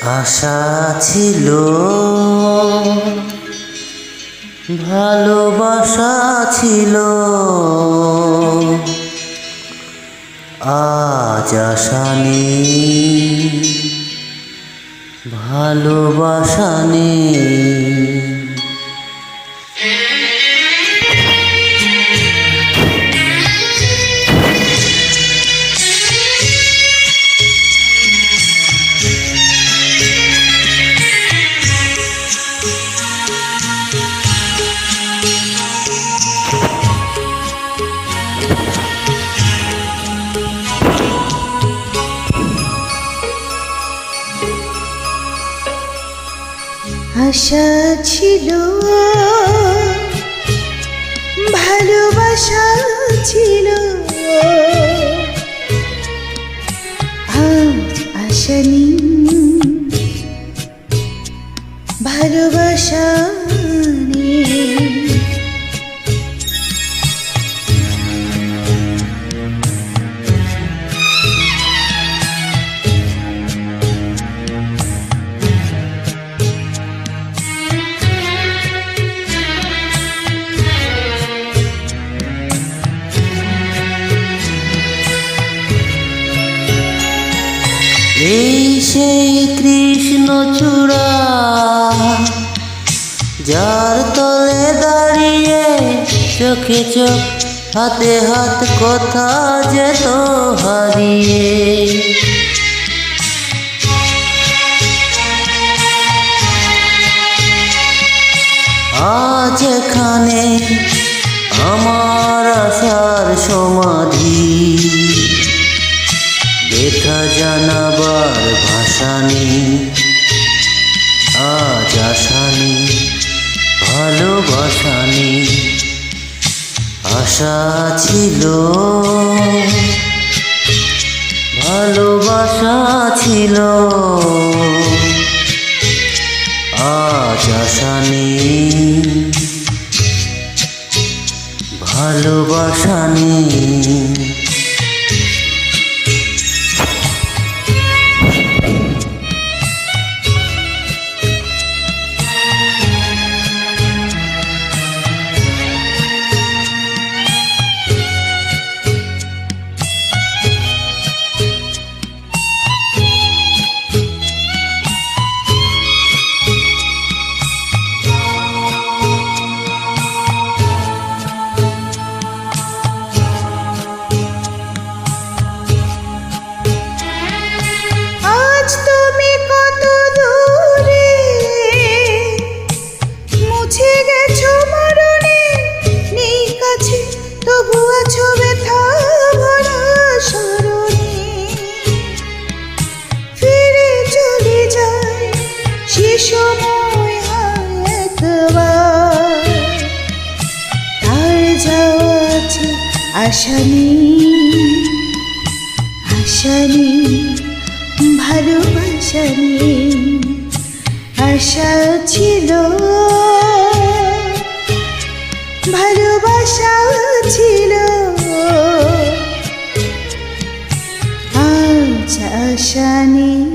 আশা ছিল, ভালোবাসা ছিল, আজ আশা নেই, ভালোবাসা নেই। আশা ছিল, ভালোবাসা ছিল, আজ আশা নেই, ভালোবাসা নেই। এই সেই কৃষ্ণচূড়া, যার তলে দাঁড়িয়ে চোখে চোখ হাতে হাত কথা যেত হারিয়ে। আজ এখানে আমার আশার সমাধি, ব্যথা জানাবার ভাষা নেই, আজ আশা নেই, ভালোবাসা নেই। আশা ছিল, ভালোবাসা ছিল, আজ আশা নেই, ভালোবাসা নেই। আশা নেই, আশা নেই, ভালোবাসা নেই। আশা ছিল, ভালোবাসা ছিল, আজ আশা নেই।